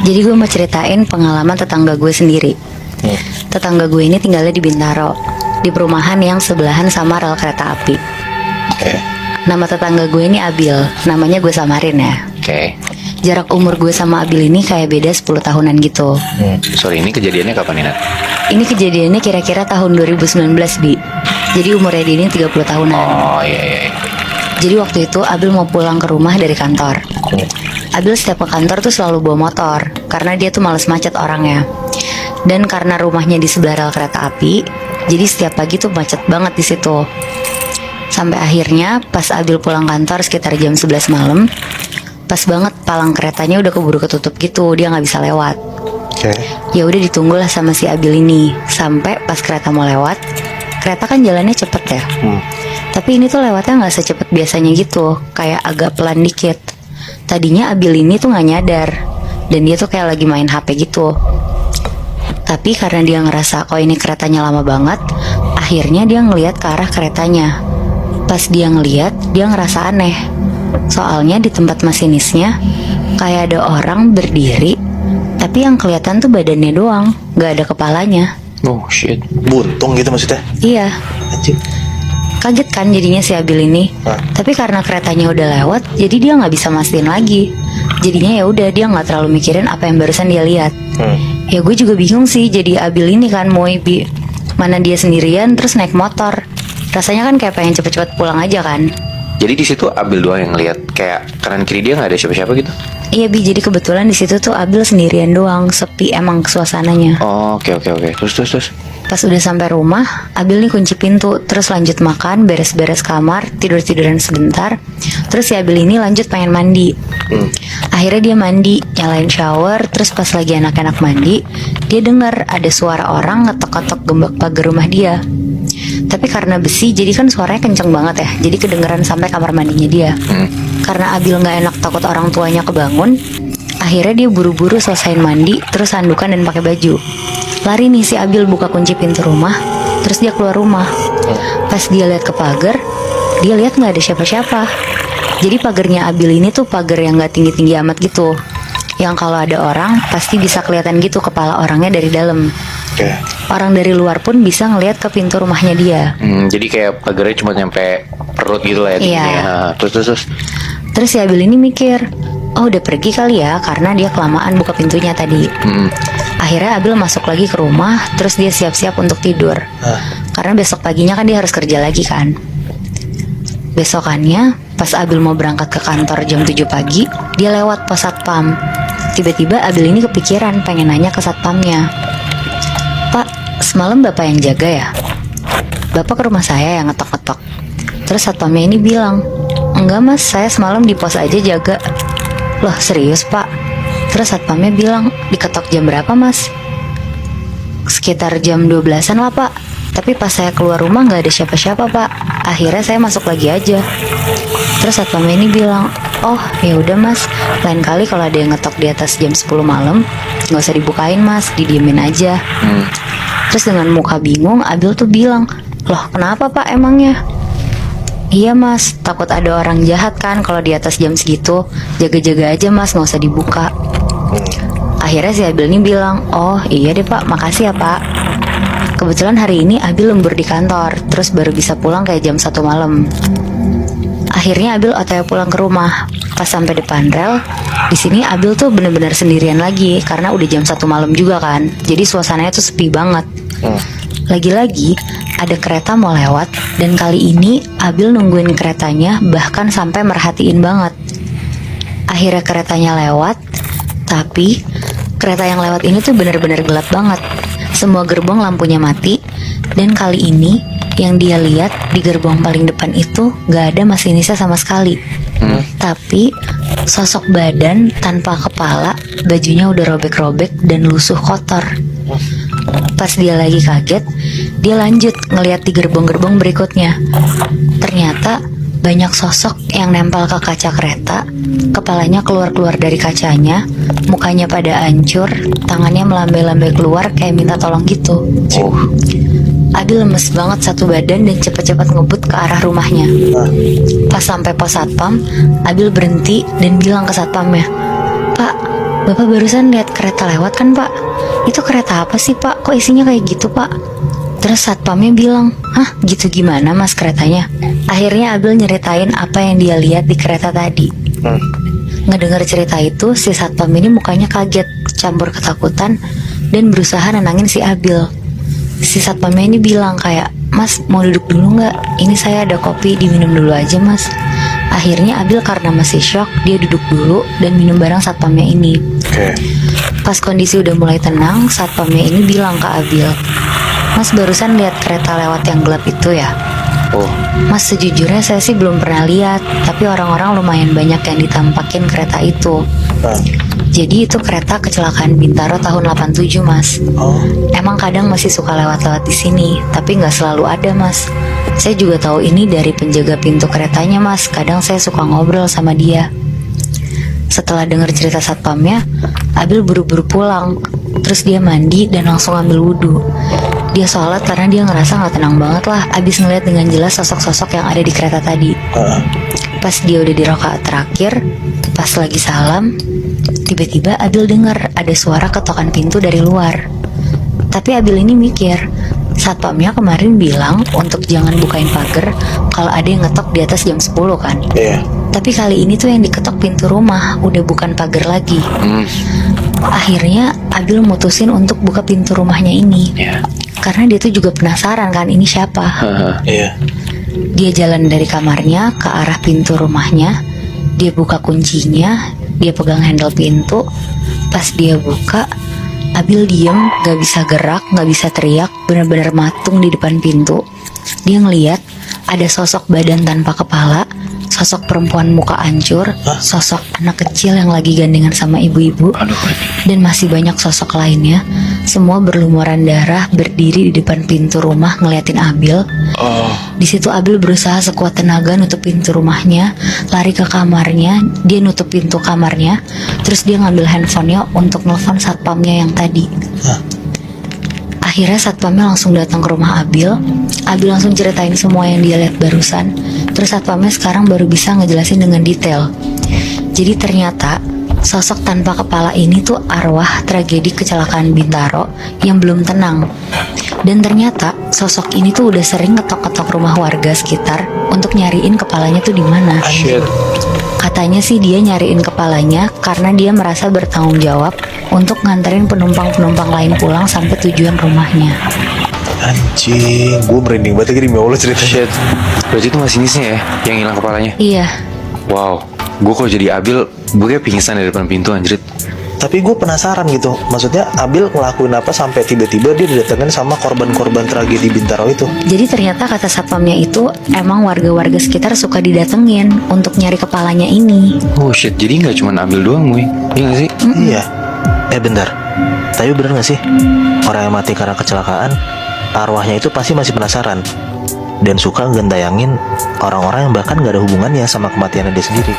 Jadi gue mau ceritain pengalaman tetangga gue sendiri. Tetangga gue ini tinggalnya di Bintaro, di perumahan yang sebelahan sama rel kereta api. Nama tetangga gue ini Abil, namanya gue samarin ya. Jarak umur gue sama Abil ini kayak beda 10 tahunan gitu. Sorry, ini kejadiannya kapan nih, Nat? Ini kejadiannya kira-kira tahun 2019, Bi. Jadi umurnya dia ini 30 tahunan. Oh iya. Jadi waktu itu Abil mau pulang ke rumah dari kantor. Abil setiap ke kantor tuh selalu bawa motor, karena dia tuh males macet orangnya. Dan karena rumahnya di sebelah rel kereta api, jadi setiap pagi tuh macet banget di situ. Sampai akhirnya pas Abil pulang kantor sekitar jam 11 malam, pas banget palang keretanya udah keburu ketutup gitu, dia nggak bisa lewat. Ya udah ditunggulah sama si Abil ini sampai pas kereta mau lewat. Kereta kan jalannya cepet ya, tapi ini tuh lewatnya nggak secepat biasanya gitu, kayak agak pelan dikit. Tadinya Abil ini tuh nggak nyadar, dan dia tuh kayak lagi main HP gitu. Tapi karena dia ngerasa kok ini keretanya lama banget, akhirnya dia ngelihat ke arah keretanya. Pas dia ngelihat, dia ngerasa aneh. Soalnya di tempat masinisnya kayak ada orang berdiri, tapi yang kelihatan tuh badannya doang, gak ada kepalanya. Oh shit. Buntung gitu maksudnya? Iya, Anjir. kaget kan jadinya si Abil ini. Tapi karena keretanya udah lewat, jadi dia nggak bisa mastiin lagi. Jadinya ya udah, dia nggak terlalu mikirin apa yang barusan dia lihat. Ya gue juga bingung sih, jadi Abil ini kan mau mana dia sendirian terus naik motor. Rasanya kan kayak pengen cepet-cepet pulang aja kan. Jadi di situ Abil doang yang ngeliat, kayak kanan kiri dia nggak ada siapa-siapa gitu. Iya Bi, jadi kebetulan di situ tuh Abil sendirian doang, sepi emang suasananya. Oh oke. Terus. Pas udah sampai rumah, Abil nih kunci pintu, terus lanjut makan, beres-beres kamar, tidur-tiduran sebentar. Terus si Abil ini lanjut pengen mandi. Akhirnya dia mandi, nyalain shower, terus pas lagi anak-anak mandi, dia dengar ada suara orang ngetok-ketok gembok pagar rumah dia. Tapi karena besi, jadi kan suaranya kenceng banget ya, jadi kedengeran sampai kamar mandinya dia. Karena Abil nggak enak takut orang tuanya kebangun, akhirnya dia buru-buru selesaiin mandi, terus sandukan dan pakai baju. Lari nih si Abil buka kunci pintu rumah, terus dia keluar rumah. Pas dia lihat ke pagar, dia lihat nggak ada siapa-siapa. Jadi pagarnya Abil ini tuh pagar yang nggak tinggi-tinggi amat gitu, yang kalau ada orang pasti bisa kelihatan gitu kepala orangnya dari dalam. Orang dari luar pun bisa ngelihat ke pintu rumahnya dia. Jadi kayak pagarnya cuma nyampe perut gitu lah ya tingginya. Iya. Terus. Si Abil ini mikir, oh udah pergi kali ya, karena dia kelamaan buka pintunya tadi. Akhirnya Abil masuk lagi ke rumah, terus dia siap-siap untuk tidur. Karena besok paginya kan dia harus kerja lagi kan. Besokannya, pas Abil mau berangkat ke kantor jam 7 pagi, dia lewat pos satpam. Tiba-tiba Abil ini kepikiran pengen nanya ke satpamnya. Pak, semalam Bapak yang jaga ya? Bapak ke rumah saya yang ngetok-ngetok. Terus satpamnya ini bilang, enggak mas, saya semalam di pos aja jaga. Loh serius pak? Terus satpamnya bilang, diketok jam berapa mas? Sekitar jam 12-an lah pak. Tapi pas saya keluar rumah gak ada siapa-siapa pak. Akhirnya saya masuk lagi aja. Terus satpamnya ini bilang, oh ya udah mas, lain kali kalau ada yang ngetok di atas jam 10 malam, gak usah dibukain mas, didiemin aja. Terus dengan muka bingung, Abil tuh bilang, loh kenapa pak emangnya? Iya mas, takut ada orang jahat kan kalau di atas jam segitu. Jaga-jaga aja mas, gak usah dibuka. Akhirnya si Abil ini bilang, oh iya deh pak, makasih ya pak. Kebetulan hari ini Abil lembur di kantor, terus baru bisa pulang kayak jam 1 malam. Akhirnya Abil OTW pulang ke rumah. Pas sampai depan rel, di sini Abil tuh bener-bener sendirian lagi karena udah jam 1 malam juga kan. Jadi suasananya tuh sepi banget. Lagi-lagi ada kereta mau lewat, dan kali ini Abil nungguin keretanya bahkan sampai merhatiin banget. Akhirnya keretanya lewat, tapi kereta yang lewat ini tuh bener-bener gelap banget. Semua gerbong lampunya mati, dan kali ini yang dia lihat di gerbong paling depan itu gak ada masinisnya sama sekali. Tapi sosok badan tanpa kepala, bajunya udah robek-robek dan lusuh kotor. Pas dia lagi kaget, dia lanjut ngeliat di gerbong-gerbong berikutnya. Ternyata banyak sosok yang nempel ke kaca kereta, kepalanya keluar-keluar dari kacanya, mukanya pada hancur, tangannya melambai-lambai keluar kayak minta tolong gitu. Abil lemes banget satu badan dan cepat-cepat ngebut ke arah rumahnya. Pas sampai pos satpam, Abil berhenti dan bilang ke satpamnya, Pak, Bapak barusan lihat kereta lewat kan Pak? Itu kereta apa sih Pak? Kok isinya kayak gitu Pak? Terus satpamnya bilang, hah gitu gimana mas keretanya? Akhirnya Abil nyeritain apa yang dia lihat di kereta tadi. Ngedengar cerita itu, si satpam ini mukanya kaget, campur ketakutan, dan berusaha nenangin si Abil. Si satpamnya ini bilang kayak, mas mau duduk dulu nggak? Ini saya ada kopi, diminum dulu aja mas. Akhirnya Abil karena masih shock, dia duduk dulu dan minum bareng satpamnya ini. Pas kondisi udah mulai tenang, satpamnya ini bilang ke Abil, mas barusan lihat kereta lewat yang gelap itu ya? Oh, Mas sejujurnya saya sih belum pernah lihat, tapi orang-orang lumayan banyak yang ditampakin kereta itu. Jadi itu kereta kecelakaan Bintaro tahun 87 mas. Emang kadang masih suka lewat-lewat di sini, tapi nggak selalu ada mas. Saya juga tahu ini dari penjaga pintu keretanya mas. Kadang saya suka ngobrol sama dia. Setelah dengar cerita satpamnya, Abil buru-buru pulang. Terus dia mandi dan langsung ambil wudhu. Dia sholat karena dia ngerasa gak tenang banget lah abis ngeliat dengan jelas sosok-sosok yang ada di kereta tadi. Pas dia udah di rakaat terakhir, pas lagi salam, tiba-tiba Abil dengar ada suara ketokan pintu dari luar. Tapi Abil ini mikir, satpamnya kemarin bilang untuk jangan bukain pagar kalau ada yang ngetok di atas jam 10 kan. Tapi kali ini tuh yang diketok pintu rumah, udah bukan pagar lagi. Akhirnya Abil mutusin untuk buka pintu rumahnya ini. Karena dia tuh juga penasaran kan ini siapa. Dia jalan dari kamarnya ke arah pintu rumahnya. Dia buka kuncinya, dia pegang handle pintu. Pas dia buka, Abil diem, gak bisa gerak, gak bisa teriak, benar-benar matung di depan pintu. Dia ngeliat ada sosok badan tanpa kepala, sosok perempuan muka hancur, sosok anak kecil yang lagi gandengan sama ibu-ibu, dan masih banyak sosok lainnya. Semua berlumuran darah berdiri di depan pintu rumah ngeliatin Abil. Di situ Abil berusaha sekuat tenaga nutup pintu rumahnya, lari ke kamarnya, dia nutup pintu kamarnya, terus dia ngambil handphonenya untuk nelfon satpamnya yang tadi. Akhirnya satpamnya langsung datang ke rumah Abil. Abil langsung ceritain semua yang dia lihat barusan. Terus satpamnya sekarang baru bisa ngejelasin dengan detail. Jadi ternyata sosok tanpa kepala ini tuh arwah tragedi kecelakaan Bintaro yang belum tenang. Dan ternyata sosok ini tuh udah sering ketok-ketok rumah warga sekitar untuk nyariin kepalanya tuh di mana. Katanya sih dia nyariin kepalanya karena dia merasa bertanggung jawab untuk nganterin penumpang-penumpang lain pulang sampai tujuan rumahnya. Anjing, gue merinding banget lagi demi Allah ceritanya. berarti itu masinisnya ya yang hilang kepalanya? Iya. Wow, gue kalau jadi Abil, gue kayak pingsan di depan pintu anjrit. Tapi gue penasaran gitu, maksudnya Abil ngelakuin apa sampai tiba-tiba dia didatengin sama korban-korban tragedi Bintaro itu. Jadi ternyata kata satpamnya itu emang warga-warga sekitar suka didatengin untuk nyari kepalanya ini. Oh shit, jadi nggak cuma Abil doang, Mui. Iya nggak sih? Iya. Bentar. Tapi bener gak sih, orang yang mati karena kecelakaan, arwahnya itu pasti masih penasaran dan suka ngentayangin orang-orang yang bahkan gak ada hubungannya sama kematiannya dia sendiri.